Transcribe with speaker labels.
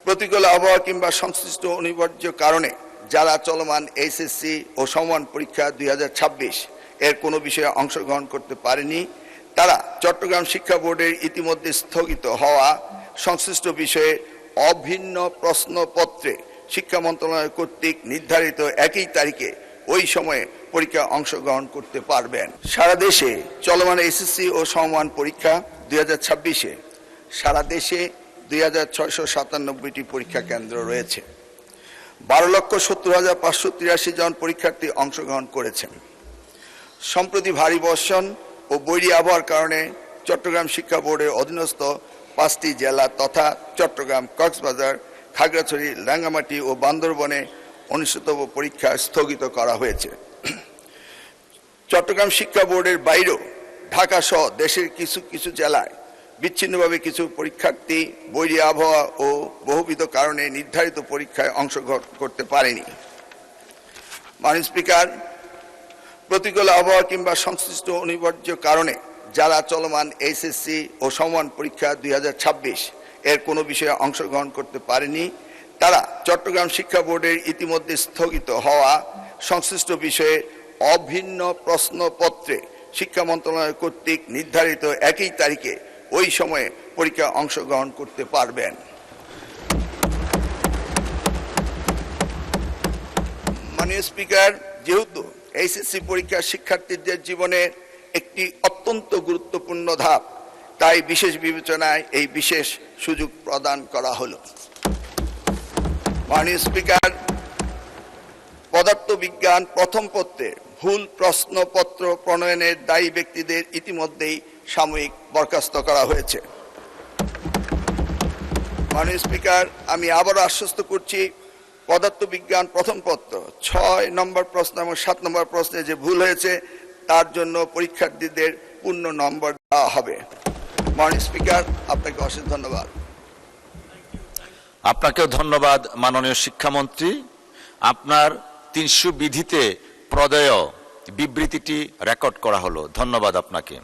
Speaker 1: প্রতিকূল আবহাওয়া কিংবা সংশ্লিষ্ট অনিবার্য কারণে যারা চলমান এইচএসসি ও সমমান পরীক্ষা 2026 এর কোনো বিষয়ে অংশগ্রহণ করতে পারেনি, তারা চট্টগ্রাম শিক্ষা বোর্ডের ইতিমধ্যে স্থগিত হওয়া সংশ্লিষ্ট বিষয়ে অভিন্ন প্রশ্নপত্রে শিক্ষা মন্ত্রণালয় কর্তৃক নির্ধারিত একই তারিখে ওই সময়ে পরীক্ষা অংশগ্রহণ করতে পারবেন। সারা দেশে চলমান এসএসসি ও সমমান পরীক্ষা 2026-এ সারা দেশে 2697টি পরীক্ষা কেন্দ্র রয়েছে। 12,70,583 জন পরীক্ষার্থী অংশগ্রহণ করেছেন। সম্প্রতি ভারী বর্ষণ ও বৈরী আবহাওয়ার কারণে চট্টগ্রাম শিক্ষা বোর্ডের অধীনস্থ 5টি জেলা তথা চট্টগ্রাম, কক্সবাজার, খাগড়াছড়ি, রাঙ্গামাটি ও বান্দরবনে অনুষ্ঠিতব্য পরীক্ষা স্থগিত করা হয়েছে। চট্টগ্রাম শিক্ষা বোর্ডের বাইরেও ঢাকা সহ দেশের কিছু কিছু জেলায় বিচ্ছিন্নভাবে কিছু পরীক্ষার্থী বৈরী আবহাওয়া ও বহুবিধ কারণে নির্ধারিত পরীক্ষায় অংশগ্রহণ করতে পারেনি। মাননীয় স্পিকার, প্রতিকূল আবহাওয়া কিংবা সংশ্লিষ্ট অনিবার্য কারণে যারা চলমান এইচএসসি ও সমমান পরীক্ষা 2026 এর কোনো বিষয়ে অংশগ্রহণ করতে পারেনি, তারা চট্টগ্রাম শিক্ষা বোর্ডের ইতিমধ্যে স্থগিত হওয়া সংশ্লিষ্ট বিষয়ে অভিন্ন প্রশ্নপত্রে শিক্ষা মন্ত্রণালয় কর্তৃক নির্ধারিত একই তারিখে ওই সময়ে পরীক্ষা অংশগ্রহণ করতে পারবেন। মাননীয় স্পিকার, যেহেতু এইচএসসি পরীক্ষা শিক্ষার্থীদের জীবনে একটি অত্যন্ত গুরুত্বপূর্ণ ধাপ, তাই বিশেষ বিবেচনায় এই বিশেষ সুযোগ প্রদান করা হলো। মাননীয় স্পিকার, পদার্থবিজ্ঞান প্রথম পত্রে ভুল প্রশ্নপত্র প্রণয়নের দায়ী ব্যক্তিদের ইতিমধ্যেই সাময়িক বরখাস্ত করা হয়েছে। মাননীয় স্পিকার, আমি আবারও আশ্বস্ত করছি, পদার্থবিজ্ঞান প্রথম পত্র 6 নম্বর প্রশ্ন এবং 7 নম্বর প্রশ্নে যে ভুল হয়েছে তার জন্য পরীক্ষার্থীদের পূর্ণ নম্বর দেওয়া হবে। মাননীয় স্পিকার, আপনাকে অশেষ ধন্যবাদ।
Speaker 2: আপনাকেও ধন্যবাদ মাননীয় শিক্ষামন্ত্রী। আপনার 300 বিধিতে প্রদেয় বিবৃতিটি রেকর্ড করা হলো। ধন্যবাদ আপনাকে।